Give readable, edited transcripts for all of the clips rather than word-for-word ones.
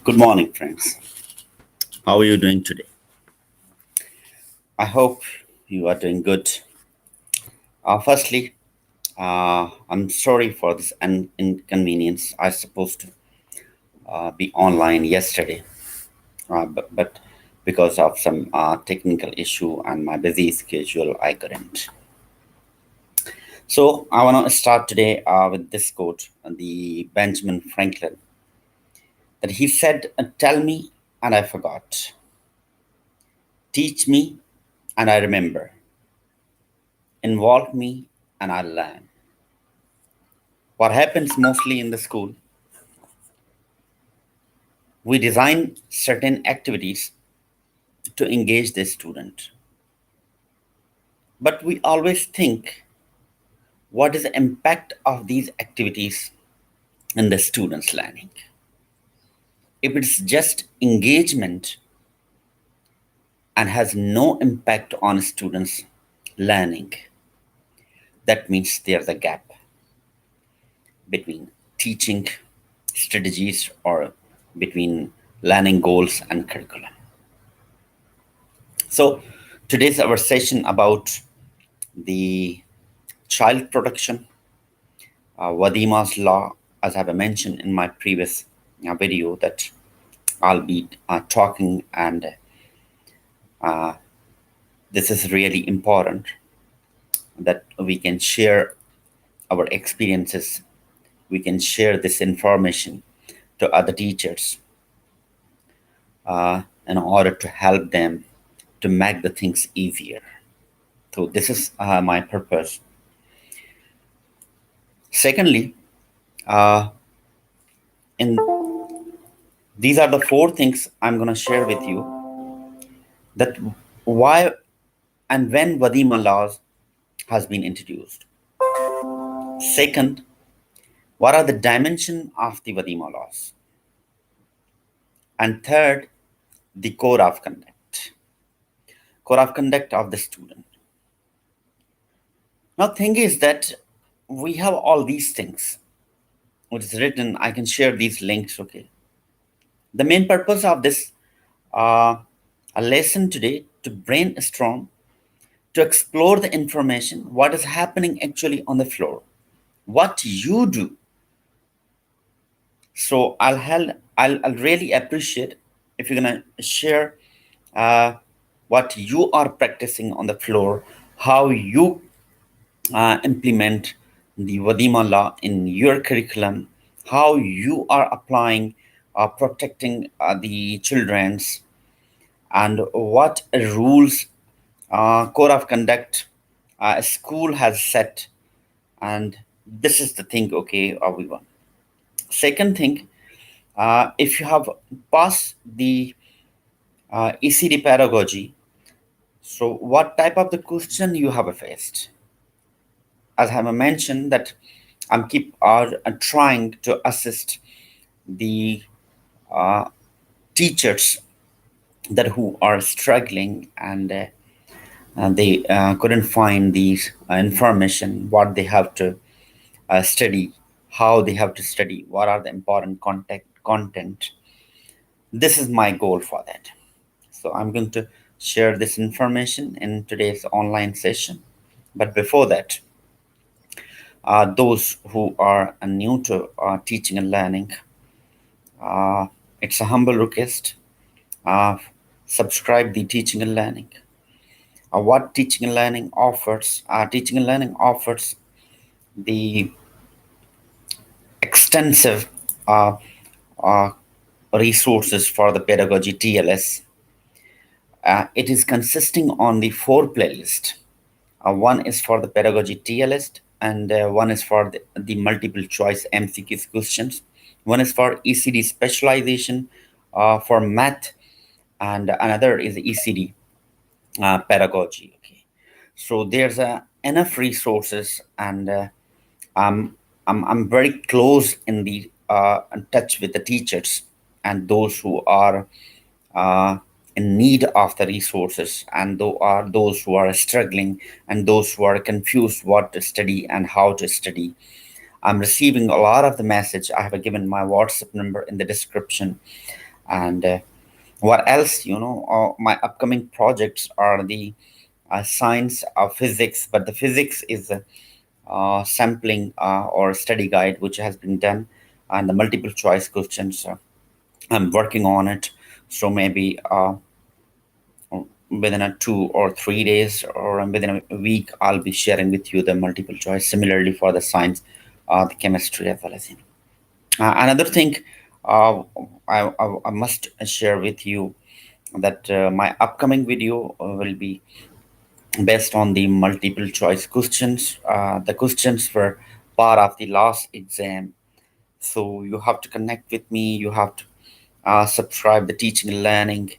Good morning, friends. How are you doing today? I hope you are doing good. Firstly, I'm sorry for this inconvenience. I was supposed to be online yesterday, but because of some technical issue and my busy schedule, I couldn't. So I want to start today with this quote, the Benjamin Franklin, that he said, "Tell me, and I forgot. Teach me, and I remember. Involve me, and I learn." What happens mostly in the school, we design certain activities to engage the student, but we always think what is the impact of these activities in the student's learning. If it's just engagement and has no impact on students learning, that means there's a gap between teaching strategies or between learning goals and curriculum. So today's our session about the child protection, Wadeema's law, as I have mentioned in my previous video, that I'll be talking, and this is really important that we can share our experiences, we can share this information to other teachers in order to help them to make the things easier. So, this is my purpose. Secondly, uh, in these are the four things I'm going to share with you, that why and when Wadeema laws has been introduced. Second, what are the dimension of the Wadeema laws? And third, the code of conduct of the student. Now, thing is that we have all these things which is written. I can share these links. Okay. The main purpose of this uh, a lesson today to brainstorm, to explore the information, what is happening actually on the floor, what you do. So I'll really appreciate if you're gonna share uh, what you are practicing on the floor, how you implement the Wadeema law in your curriculum, how you are applying, protecting the children's, and what rules, code of conduct a school has set. And this is the thing, okay, everyone. Second thing, if you have passed the ECD pedagogy, so what type of the question you have faced? As I have mentioned that I'm keep trying to assist the uh, teachers that who are struggling, and they couldn't find these information, what they have to study, how they have to study, what are the important content. This is my goal for that. So I'm going to share this information in today's online session. But before that, those who are new to teaching and learning, uh, it's a humble request. Uh, Subscribe the teaching and learning. What teaching and learning offers? Teaching and learning offers the extensive uh, uh, resources for the pedagogy TLS. It is consisting on the four playlists. One is for the pedagogy TLS, and one is for the multiple choice MCQ questions. One is for ECD specialization for math, and another is ECD pedagogy. Okay, so there's enough resources, and I'm very close in touch with the teachers and those who are uh, in need of the resources, and those who are struggling, and those who are confused what to study and how to study. I'm receiving a lot of the message. I have given my WhatsApp number in the description, And what else? My upcoming projects are the science of physics, but the physics is a sampling or study guide which has been done, and the multiple choice questions. I'm working on it, so maybe within a 2 or 3 days or within a week, I'll be sharing with you the multiple choice. Similarly for the science, the chemistry as well as another thing. Uh, I must share with you that my upcoming video will be based on the multiple choice questions. The questions were part of the last exam, so you have to connect with me. You have to subscribe the teaching and learning,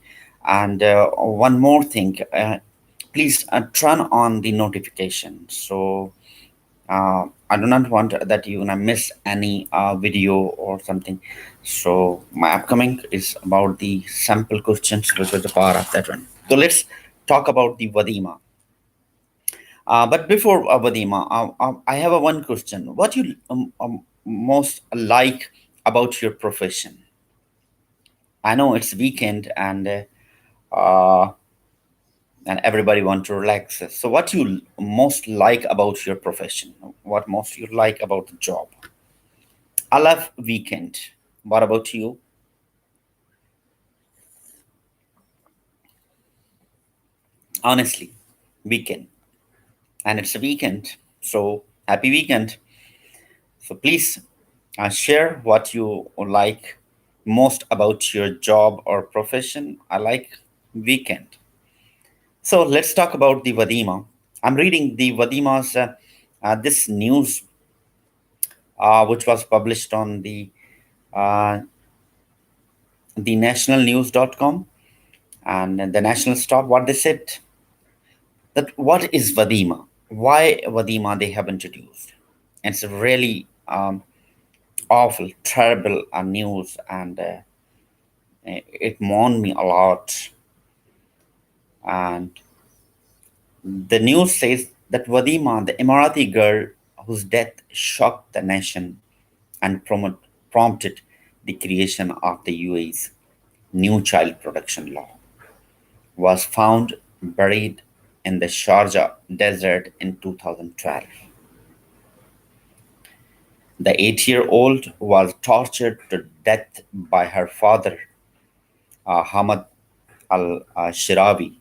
and one more thing. Please turn on the notification. So I do not want that you're gonna miss any video or something. So my upcoming is about the sample questions, which was a part of that one. So let's talk about the Wadeema. But before Wadeema, I have a one question. What you most like about your profession? I know it's weekend uh, and everybody want to relax. So what you most like about your profession? What most you like about the job? I love weekend. What about you? Honestly, weekend. And it's a weekend. So happy weekend. So please share what you like most about your job or profession. I like weekend. So let's talk about the Wadeema. I'm reading the Wadeema's this news which was published on uh, the nationalnews.com and the national stop. What they said, that what is Wadeema? Why Wadeema they have introduced? And it's a really awful, terrible news, and it mourned me a lot. And the news says that Wadeema, the Emirati girl whose death shocked the nation and prompted the creation of the UAE's new child protection law, was found buried in the Sharjah desert in 2012. The 8-year-old was tortured to death by her father, Hamad al Shirawi,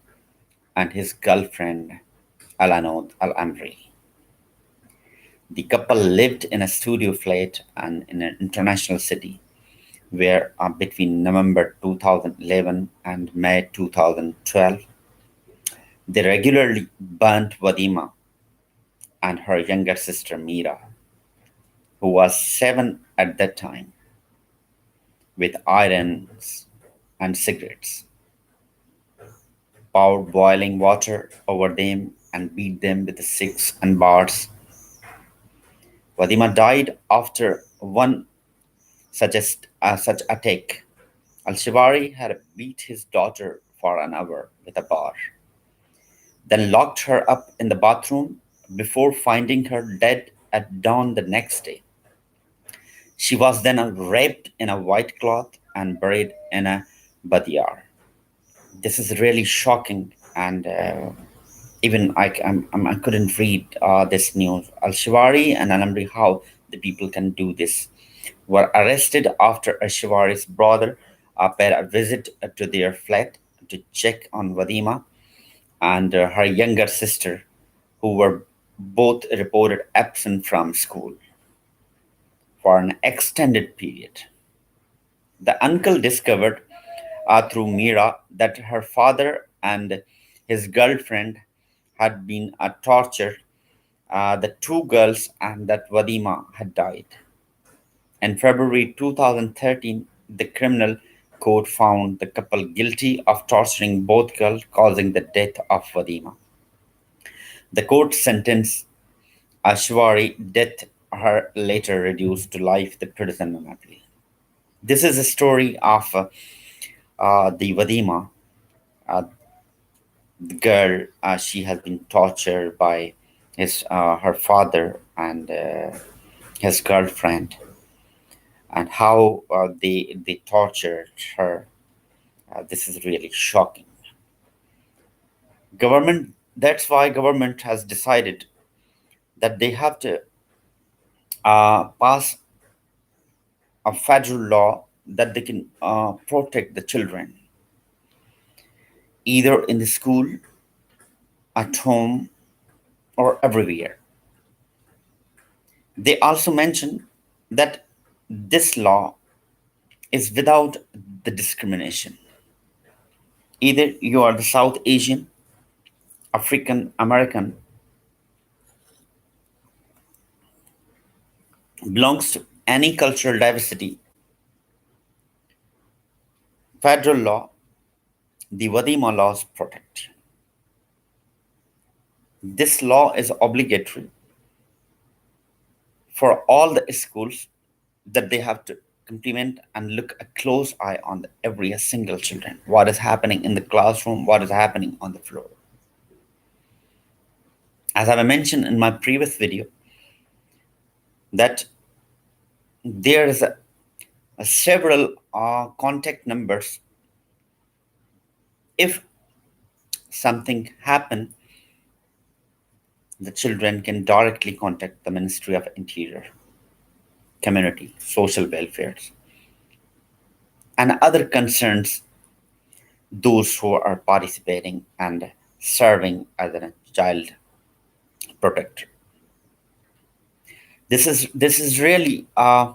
and his girlfriend, Alanod al Amri. The couple lived in a studio flat and in an international city where between November 2011 and May 2012, they regularly burnt Wadeema and her younger sister Mira, who was 7 at that time, with irons and cigarettes, poured boiling water over them, and beat them with sticks and bars. Wadeema died after one such attack. Al-Shivari had beat his daughter for an hour with a bar, then locked her up in the bathroom before finding her dead at dawn the next day. She was then wrapped in a white cloth and buried in a badiyar. This is really shocking, and even I couldn't read this news. Al Shivari and Alamri, how the people can do this, were arrested after Al Shiwari's brother paid a visit to their flat to check on Wadeema and her younger sister, who were both reported absent from school for an extended period. The uncle discovered through Mira that her father and his girlfriend had been tortured, the two girls, and that Wadeema had died. In February 2013, the criminal court found the couple guilty of torturing both girls, causing the death of Wadeema. The court sentenced Ashwari death, her later reduced to life the prison memory. This is a story of the Wadeema, uh, the girl. She has been tortured by her father and his girlfriend, and how they tortured her. This is really shocking. Government, that's why government has decided that they have to pass a federal law that they can protect the children either in the school, at home, or everywhere. They also mention that this law is without the discrimination. Either you are the South Asian, African American, belongs to any cultural diversity, federal law, the Wadeema laws protect. This law is obligatory for all the schools that they have to implement and look a close eye on every single children. What is happening in the classroom? What is happening on the floor? As I mentioned in my previous video, that there is a several contact numbers. If something happen, the children can directly contact the Ministry of Interior, Community, Social Welfare, and other concerns, those who are participating and serving as a child protector. This is really a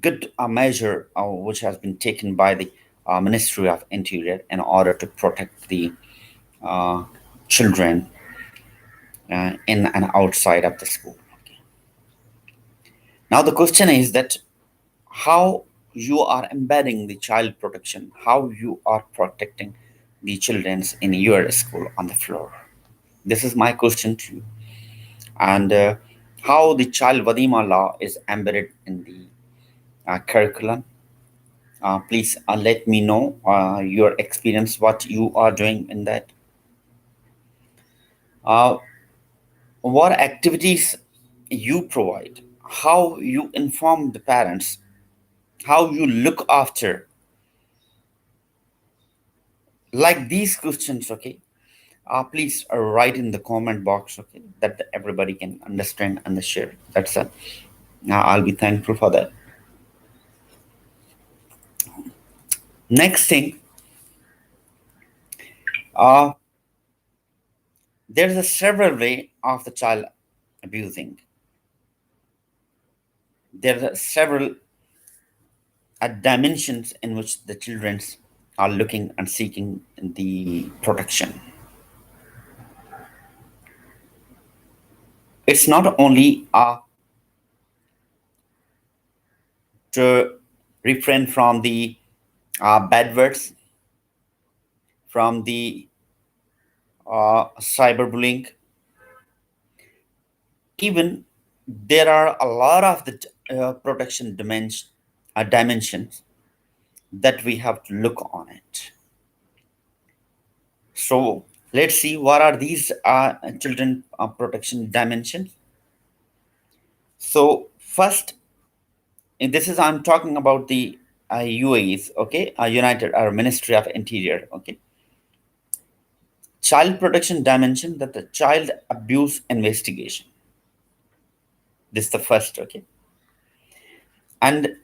good measure which has been taken by the Ministry of Interior in order to protect the uh, children in and outside of the school. Now the question is that how you are embedding the child protection, how you are protecting the children in your school on the floor. This is my question to you. And how the child Vadima law is embedded in the curriculum. Please let me know your experience, what you are doing in that. Uh, what activities you provide, how you inform the parents, how you look after, like these questions, okay? Please write in the comment box, okay, that everybody can understand and share. I'll be thankful for that. Next thing, uh, there's a several way of the child abusing. There are several dimensions in which the children are looking and seeking the protection. It's not only to refrain from the bad words, from the cyberbullying. Even there are a lot of the protection dimensions that we have to look on it. So let's see what are these children protection dimensions. So first, and this is I'm talking about the UAEs, okay, United or Ministry of Interior, okay. Child protection dimension, that the child abuse investigation. This is the first, okay. And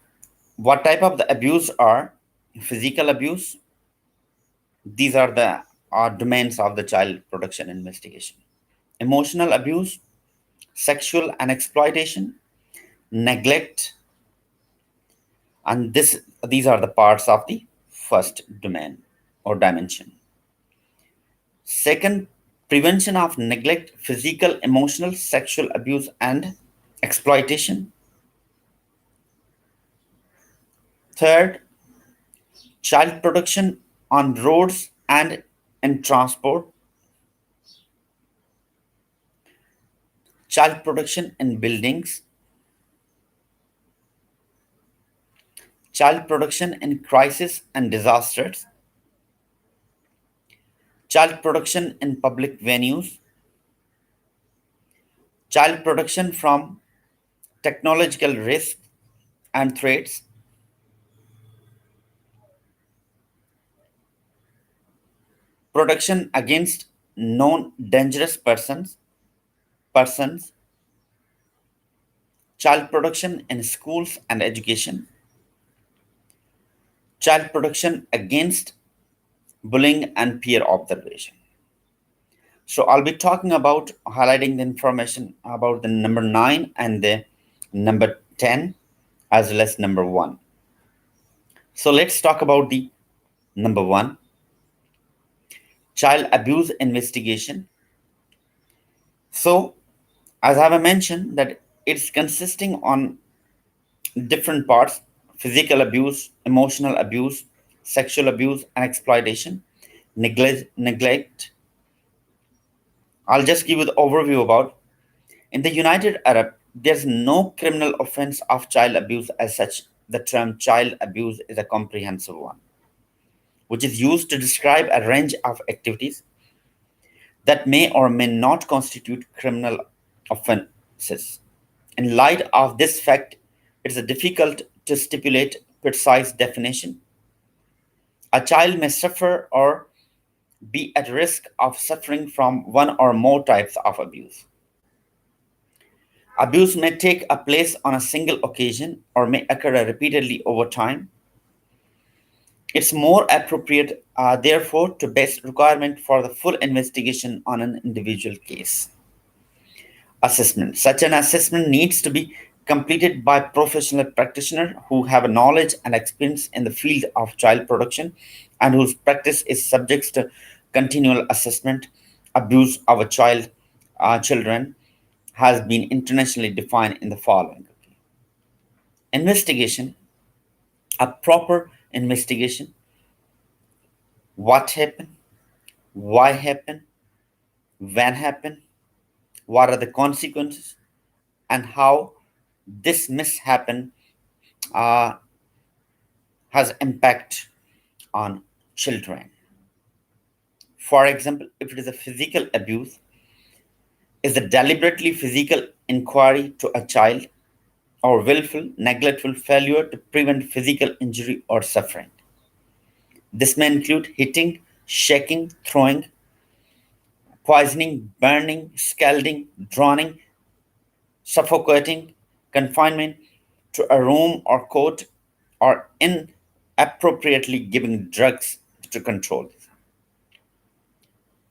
what type of the abuse are physical abuse? These are the domains of the child protection investigation. Emotional abuse, sexual and exploitation, neglect, and these are the parts of the first domain or dimension. Second, prevention of neglect, physical, emotional, sexual abuse, and exploitation. Third, child protection on roads and in transport, child protection in buildings, child protection in crisis and disasters, child protection in public venues, child protection from technological risks and threats, protection against known dangerous persons, child protection in schools and education, child protection against bullying and peer observation. So I'll be talking about highlighting the information about the number 9 and the number 10 as well as number 1. So let's talk about the number 1, child abuse investigation. So as I have mentioned that it's consisting on different parts: physical abuse, emotional abuse, sexual abuse and exploitation, neglect. I'll just give you the overview about. In the United Arab, there's no criminal offense of child abuse as such. The term child abuse is a comprehensive one, which is used to describe a range of activities that may or may not constitute criminal offenses. In light of this fact, it is difficult to stipulate precise definition. A child may suffer or be at risk of suffering from one or more types of abuse. Abuse may take a place on a single occasion or may occur repeatedly over time. It's more appropriate, therefore, to base requirement for the full investigation on an individual case. Assessment. Such an assessment needs to be completed by professional practitioners who have knowledge and experience in the field of child protection and whose practice is subject to continual assessment. Abuse of a children has been internationally defined in the following: investigation, a proper investigation, what happened, why happened, when happened, what are the consequences, and how this mishap uh, has impact on children. For example, if it is a physical abuse, is a deliberately physical inquiry to a child or willful, neglectful failure to prevent physical injury or suffering. This may include hitting, shaking, throwing, poisoning, burning, scalding, drowning, suffocating, confinement to a room or court, or inappropriately giving drugs to control.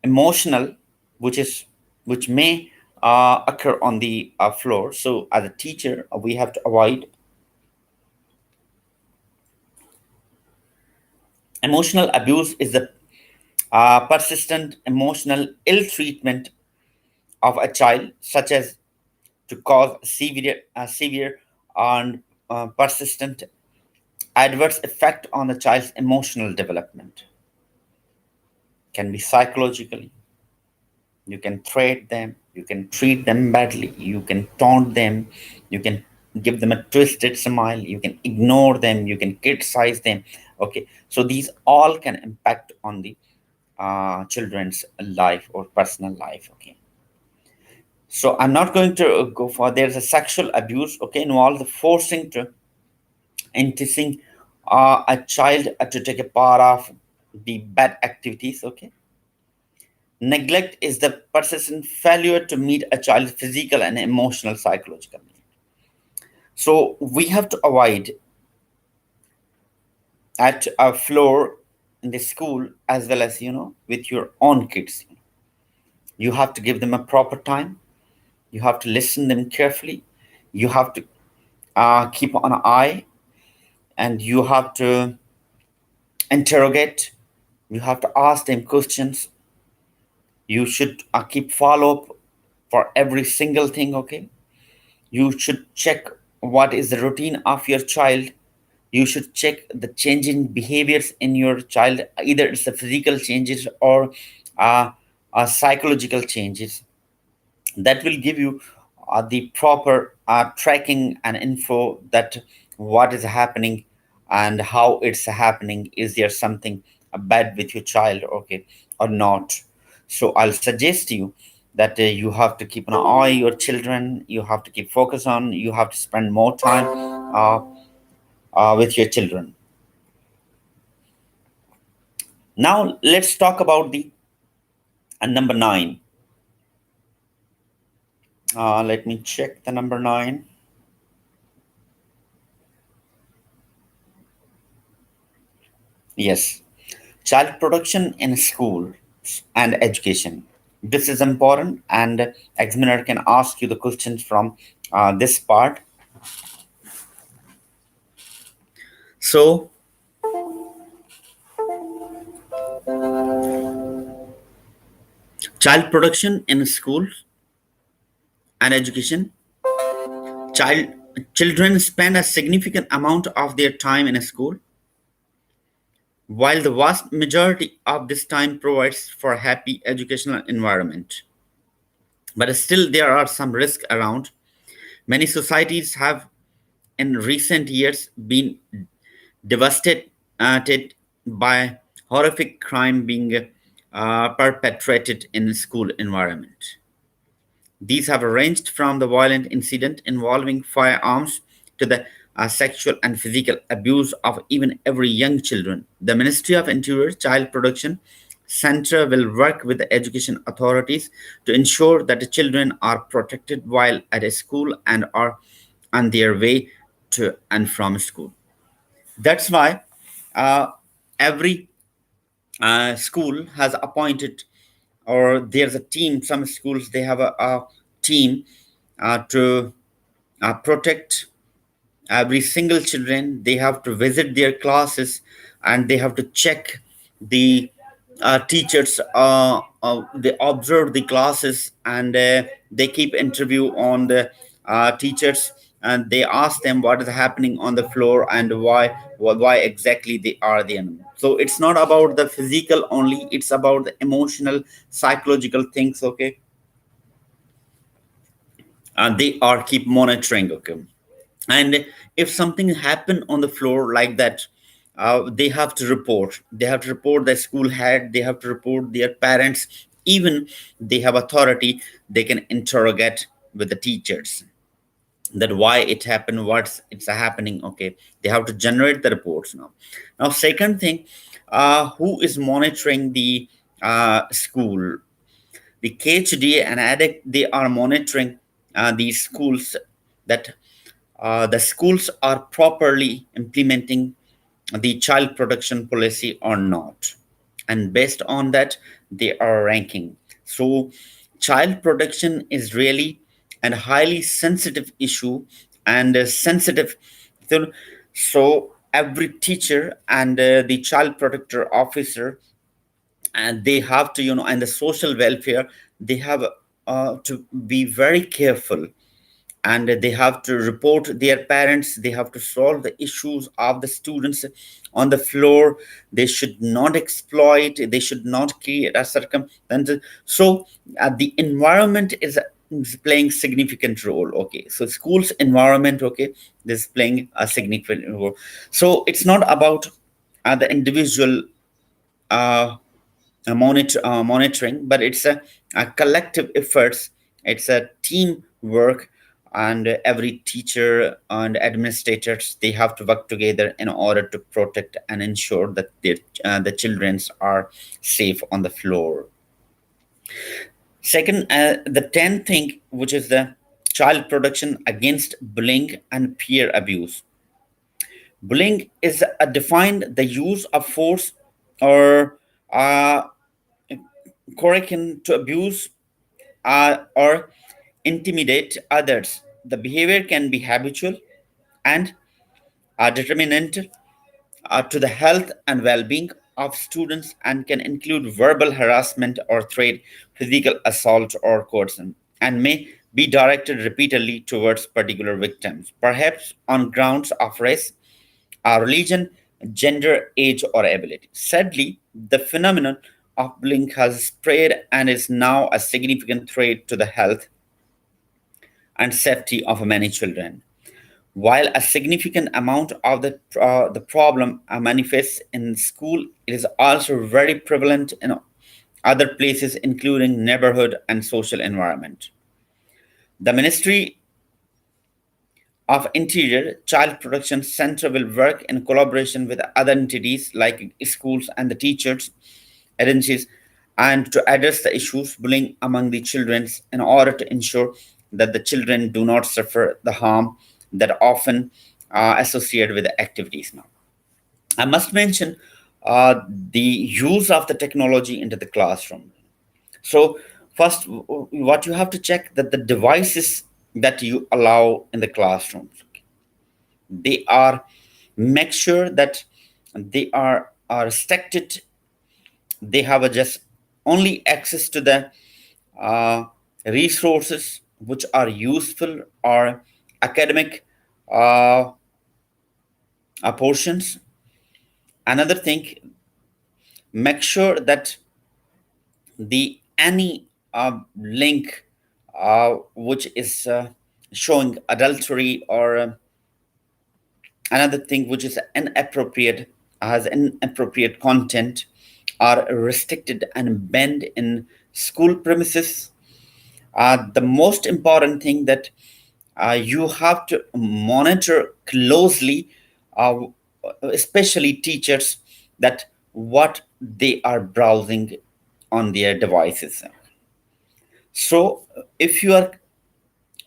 Emotional, which may occur on the floor. So as a teacher, we have to avoid emotional abuse. Is the persistent emotional ill treatment of a child, such as to cause severe and persistent adverse effect on the child's emotional development. Can be psychologically. You can threat them, you can treat them badly, you can taunt them, you can give them a twisted smile, you can ignore them, you can criticize them. Okay, so these all can impact on the children's life or personal life. Okay, so I'm not going to go for. There's a sexual abuse, okay, involves the forcing to enticing a child to take a part of the bad activities. Okay, neglect is the persistent failure to meet a child's physical and emotional psychological needs. So we have to avoid at a floor in the school as well as with your own kids. You have to give them a proper time. You have to listen them carefully. You have to keep an eye, and you have to interrogate. You have to ask them questions. You should keep follow up for every single thing. Okay, you should check what is the routine of your child. You should check the changing behaviors in your child, either it's the physical changes or psychological changes. That will give you the proper tracking and info that what is happening and how it's happening. Is there something bad with your child, okay, or not? So I'll suggest you that you have to keep an eye on your children. You have to keep focus on. You have to spend more time with your children. Now let's talk about the number nine. Let me check the number nine. Yes, child protection in school and education. This is important, and examiner can ask you the questions from this part. So, child protection in schools and education. Child children spend a significant amount of their time in a school, while the vast majority of this time provides for a happy educational environment. But still, there are some risks around. Many societies have, in recent years, been devastated by horrific crime being perpetrated in the school environment. These have ranged from the violent incident involving firearms to the sexual and physical abuse of even every young children. The Ministry of Interior Child Protection Center will work with the education authorities to ensure that the children are protected while at a school and are on their way to and from school. That's why uh, every school has appointed, or there's a team. Some schools they have a team to protect every single children. They have to visit their classes, and they have to check the teachers. They observe the classes, and they keep interview on the teachers, and they ask them what is happening on the floor and why exactly they are the enemy. So it's not about the physical only, it's about the emotional, psychological things. Okay, and they are keep monitoring. Okay, and if something happen on the floor like that, they have to report. They have to report the school head, they have to report their parents. Even they have authority, they can interrogate with the teachers that why it happened, what's it's happening. Okay, they have to generate the reports. Now second thing, who is monitoring the school? The KHD and ADEC, they are monitoring these schools, that the schools are properly implementing the child protection policy or not. And based on that, they are ranking. So, child protection is really a highly sensitive issue, and sensitive. So, so every teacher and the child protector officer, and they have to, and the social welfare, they have to be very careful, and they have to report their parents. They have to solve the issues of the students on the floor. They should not exploit, they should not create a circumstance. So the environment is playing significant role. Okay, so schools environment, okay, this is playing a significant role. So it's not about the individual uh, monitoring, but it's a collective efforts. It's a team work, and every teacher and administrators, they have to work together in order to protect and ensure that the childrens are safe on the floor. Second, the 10th thing, which is the child protection against bullying and peer abuse. Bullying is defined the use of force or uh, correction to abuse or intimidate others. The behavior can be habitual and determinant to the health and well being of students, and can include verbal harassment or threat, physical assault, or coercion, and may be directed repeatedly towards particular victims, perhaps on grounds of race, religion, gender, age, or ability. Sadly, the phenomenon of bullying has spread and is now a significant threat to the health and safety of many children. While a significant amount of the problem manifests in school, it is also very prevalent in other places, including neighborhood and social environment. The ministry of Interior, Child Protection Center will work in collaboration with other entities like schools and the teachers, agencies, and to address the issues bullying among the children in order to ensure that the children do not suffer the harm that often associated with the activities now. I must mention the use of the technology into the classroom. So first, what you have to check that the devices that you allow in the classrooms, they are make sure that are restricted. They have a just only access to the uh, resources which are useful or academic uh, portions. Another thing, make sure that the any link which is showing adultery or another thing which is inappropriate has inappropriate content are restricted and banned in school premises. The most important thing that you have to monitor closely, uh, especially teachers, that what they are browsing on their devices. So if you are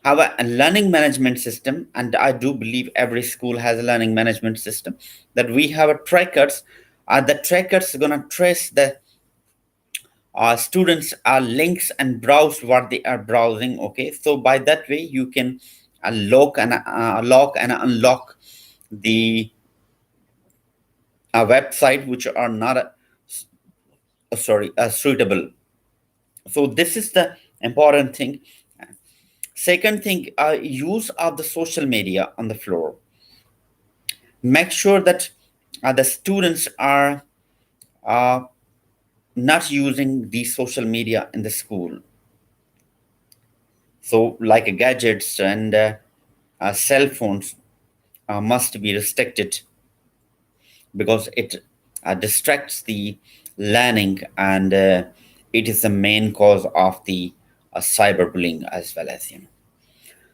have a learning management system, and I do believe every school has a learning management system, that we have a trackers. The trackers are gonna trace the students links and browse what they are browsing. Okay, so by that way you can lock and unlock the website which are not suitable. So this is the important thing. Second thing, use of the social media on the floor. Make sure that the students are uh, not using the social media in the school. So, like gadgets and cell phones must be restricted because it distracts the learning, and it is the main cause of the cyberbullying as well as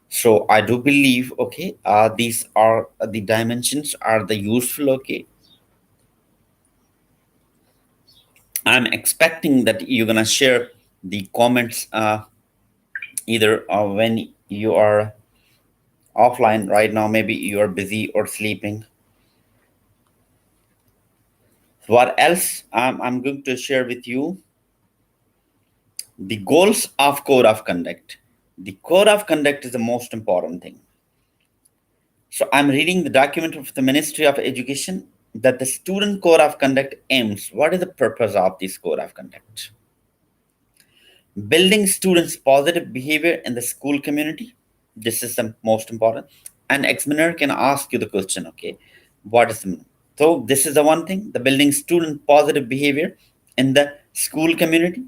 So I do believe, okay, these are the dimensions are the useful. Okay, I'm expecting that you're gonna share the comments either when you are offline right now. Maybe you are busy or sleeping. What else? I'm going to share with you the goals of code of conduct. The code of conduct is the most important thing. So I'm reading the document of the Ministry of Education that the student code of conduct aims. What is the purpose of this code of conduct? Building students' positive behavior in the school community. This is the most important. An examiner can ask you the question, okay, what is the so this is the one thing, the building student positive behavior in the school community,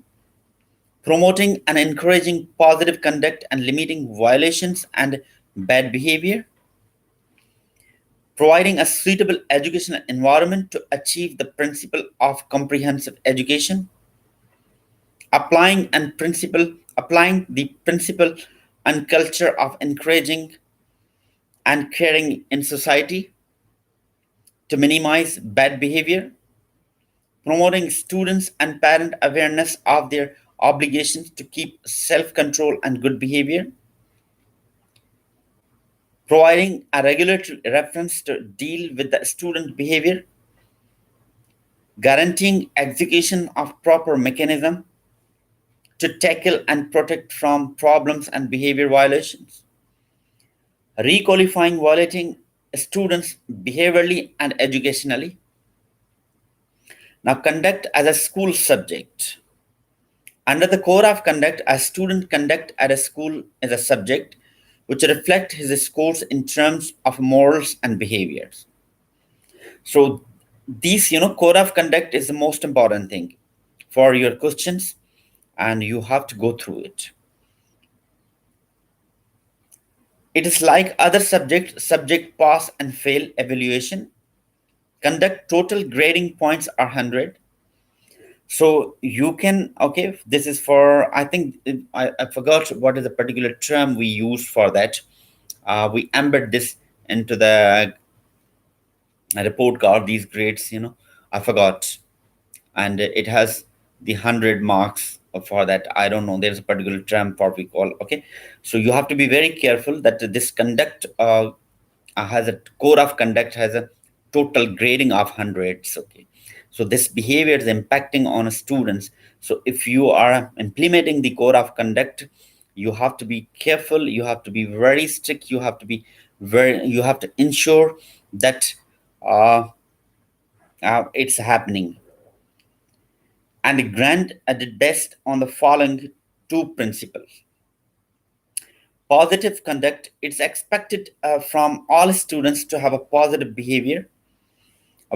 promoting and encouraging positive conduct and limiting violations and bad behavior, providing a suitable educational environment to achieve the principle of comprehensive education, applying the principle and culture of encouraging and caring in society to minimize bad behavior, promoting students and parent awareness of their obligations to keep self-control and good behavior, providing a regulatory reference to deal with the student behavior, guaranteeing execution of proper mechanism to tackle and protect from problems and behavior violations, requalifying violating students behaviorally and educationally. Now, conduct as a school subject. Under the core of conduct, a student conduct at a school is a subject which reflect his scores in terms of morals and behaviors. So, these, code of conduct is the most important thing for your questions, and you have to go through it. It is like other subject pass and fail evaluation. Conduct total grading points are 100. So you can, okay, this is for, I think, I forgot what is the particular term we use for that. we embed this into the report card, these grades, I forgot. And it has the 100 marks for that. I don't know, there's a particular term for we call. Okay, so you have to be very careful that this conduct has a core of conduct has a total grading of hundreds. Okay, so this behavior is impacting on students. So if you are implementing the core of conduct, you have to be careful, you have to be very strict, you have to ensure that uh, it's happening, and grant at the best on the following two principles. Positive conduct, it's expected from all students to have a positive behavior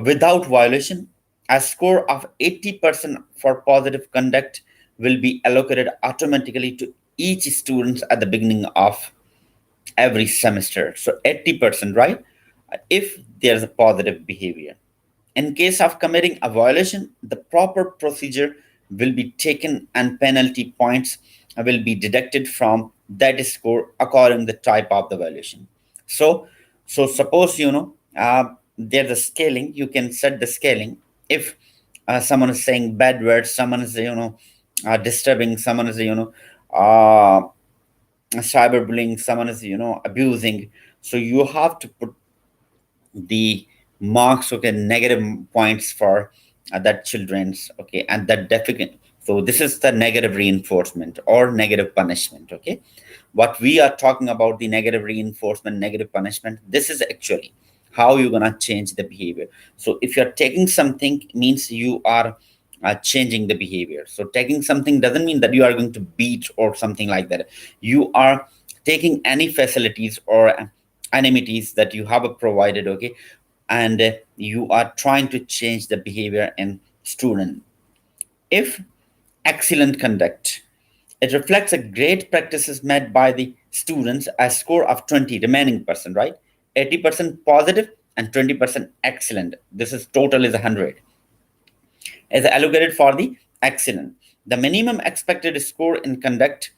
without violation. A score of 80% for positive conduct will be allocated automatically to each student at the beginning of every semester. So 80%, right? If there's a positive behavior. In case of committing a violation, the proper procedure will be taken and penalty points will be deducted from that score according to the type of the violation. So, so suppose there's a scaling. You can set the scaling. If someone is saying bad words, someone is disturbing, someone is cyberbullying, someone is abusing. So you have to put the marks, okay, negative points for that children's, okay, and that deficit. So this is the negative reinforcement or negative punishment. Okay, what we are talking about, the negative reinforcement, negative punishment, this is actually how you're gonna change the behavior. So if you're taking something, means you are changing the behavior. So taking something doesn't mean that you are going to beat or something like that. You are taking any facilities or amenities that you have provided, okay, and you are trying to change the behavior in student. If excellent conduct, it reflects a great practices met by the students, a score of 20 remaining percent, right? 80% positive and 20% excellent. This is total is 100 is allocated for the excellent. The minimum expected score in conduct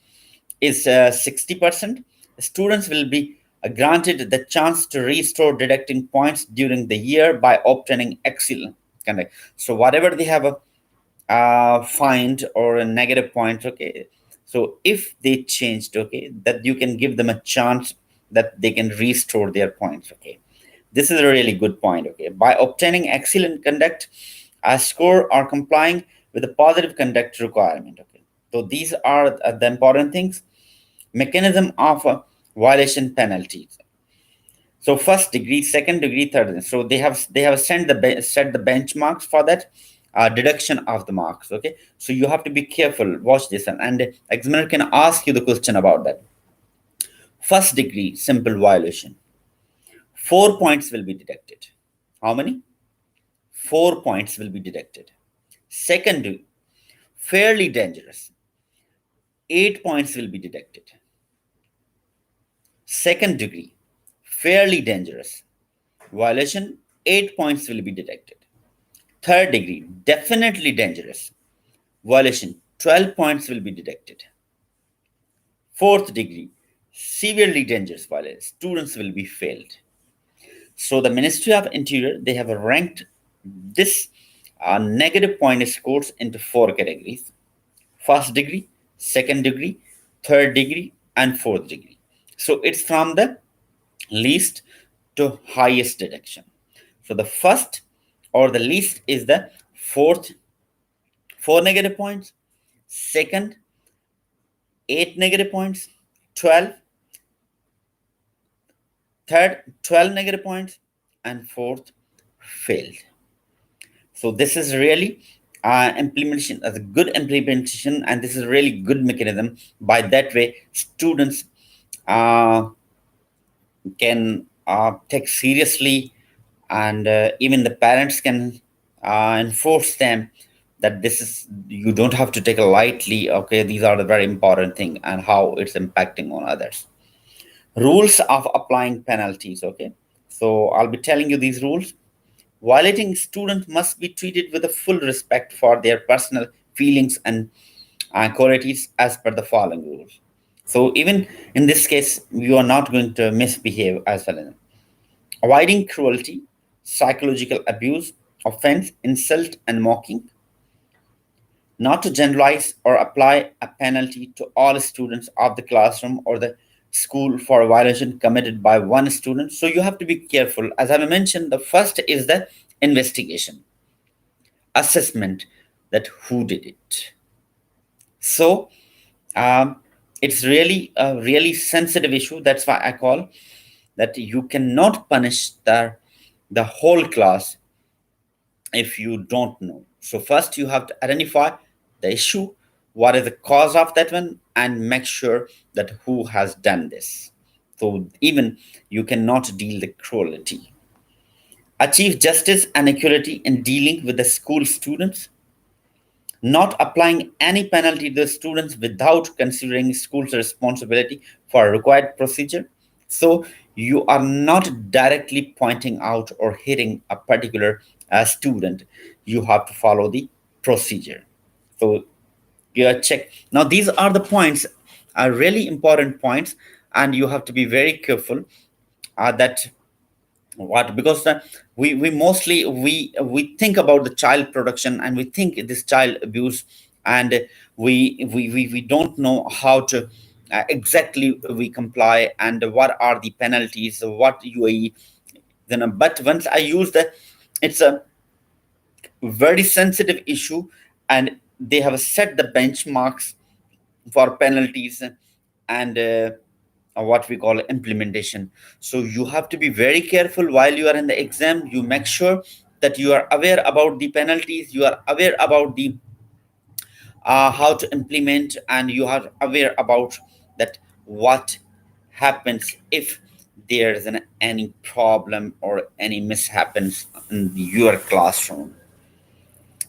is 60%. Students will be granted the chance to restore deducting points during the year by obtaining excellent conduct. So whatever they have a find or a negative point, okay. So if they changed, okay, that you can give them a chance that they can restore their points, okay. This is a really good point, okay. By obtaining excellent conduct, a score or complying with the positive conduct requirement, okay. So these are the important things. Mechanism of violation penalties. So first degree, second degree, third degree. So they have set the benchmarks for that deduction of the marks. Okay, so you have to be careful. Watch this, and examiner can ask you the question about that. First degree simple violation, 4 points will be deducted. How many? 4 points will be deducted. Second degree, fairly dangerous, 8 points will be deducted. Second degree, fairly dangerous violation, 8 points will be deducted. Third degree, definitely dangerous violation, 12 points will be deducted. Fourth degree, severely dangerous violence, students will be failed. So the Ministry of Interior, they have ranked this negative point scores into four categories: first degree, second degree, third degree, and fourth degree. So it's from the least to highest deduction. So the first or the least is the fourth, four negative points, second, eight negative points, 12, third, 12 negative points, and fourth, failed. So this is really implementation as a good implementation, and this is really good mechanism. By that way, students uh, can take seriously, and even the parents can enforce them that this is, you don't have to take it lightly. Okay, these are the very important thing and how it's impacting on others. Rules of applying penalties. Okay, so I'll be telling you these rules. Violating student must be treated with a full respect for their personal feelings and qualities as per the following rules. So even in this case, you are not going to misbehave as well. Avoiding cruelty, psychological abuse, offense, insult, and mocking. Not to generalize or apply a penalty to all students of the classroom or the school for a violation committed by one student. So you have to be careful. As I mentioned, the first is the investigation, assessment that who did it. So um, it's really a really sensitive issue. That's why I call that you cannot punish the whole class if you don't know. So first you have to identify the issue, what is the cause of that one, and make sure that who has done this. So even you cannot deal the cruelty. Achieve justice and equality in dealing with the school students, not applying any penalty to the students without considering school's responsibility for required procedure. So you are not directly pointing out or hitting a particular student. You have to follow the procedure. So you check. Now these are the points, are really important points, and you have to be very careful that what because we mostly we think about the child production and we think this child abuse, and we don't know how to exactly we comply and what are the penalties, what UAE then. But once I use that, it's a very sensitive issue, and they have set the benchmarks for penalties and what we call implementation. So you have to be very careful while you are in the exam. You make sure that you are aware about the penalties, you are aware about the how to implement, and you are aware about that what happens if there is any problem or any mishappens in your classroom.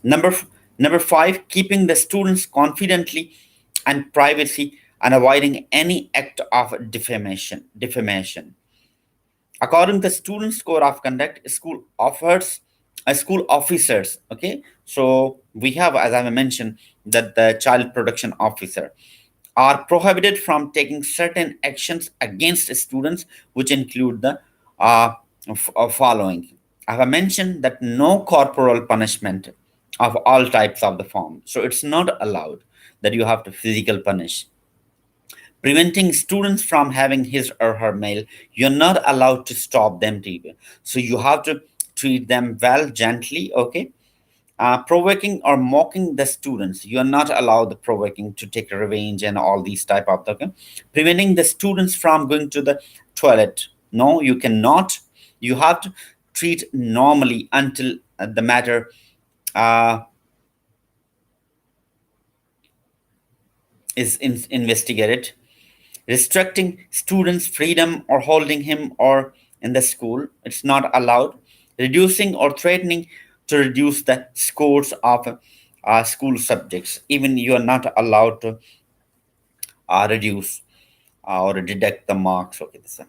Number five, keeping the students confidently and privacy and avoiding any act of defamation. According to the students' code of conduct, school officers. Okay, so we have, as I mentioned, that the child protection officer are prohibited from taking certain actions against students, which include the uh, following. I have mentioned that no corporal punishment of all types of the form. So it's not allowed that you have to physical punish. Preventing students from having his or her mail, you're not allowed to stop them to even. So you have to treat them well, gently, okay? Provoking or mocking the students, you are not allowed the provoking to take revenge and all these type of, okay? Preventing the students from going to the toilet, no, you cannot. You have to treat normally until the matter uh, is investigated. Restricting students' freedom or holding him or in the school, it's not allowed. Reducing or threatening to reduce the scores of school subjects, even you are not allowed to reduce or deduct the marks. Okay, this one.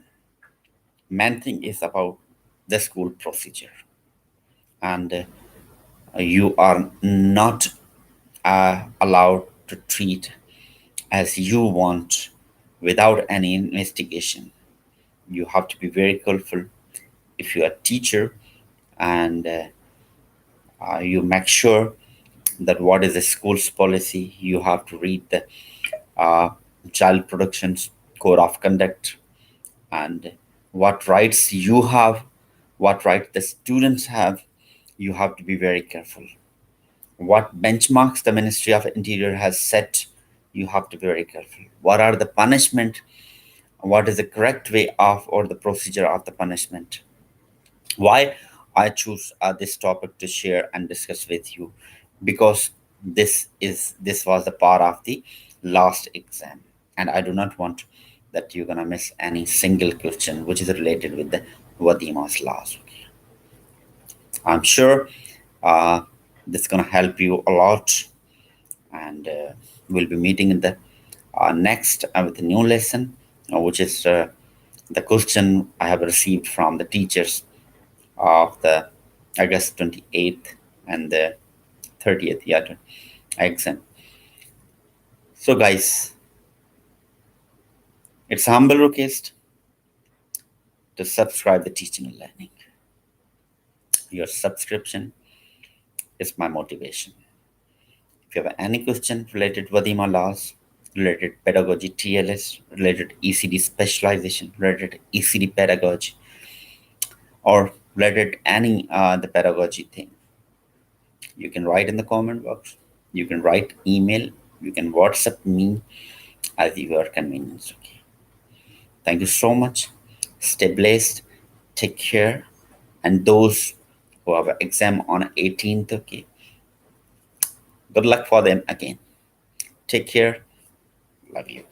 Main thing is about the school procedure, and you are not allowed to treat as you want without any investigation. You have to be very careful if you're a teacher, and you make sure that what is the school's policy. You have to read the uh, child protection's code of conduct, and what rights you have, what rights the students have. You have to be very careful. What benchmarks the Ministry of Interior has set, you have to be very careful. What are the punishment, what is the correct way of or the procedure of the punishment. Why I choose this topic to share and discuss with you, because this was the part of the last exam, and I do not want that you're gonna miss any single question which is related with the Wadeema's laws. I'm sure uh, this is gonna help you a lot, and we'll be meeting in the next with a new lesson, which is the question I have received from the teachers of the August 28th and the 30th, yeah, exam. So, guys, It's a humble request to subscribe the Teaching and Learning. Your subscription is my motivation. If you have any question related to Wadeema laws, related pedagogy TLS, related ECD specialization, related ECD pedagogy, or related any the pedagogy thing, you can write in the comment box. You can write email. You can WhatsApp me as your convenience. Okay. Thank you so much. Stay blessed. Take care. And those who have exam on 18th, okay, good luck for them again. Take care. Love you.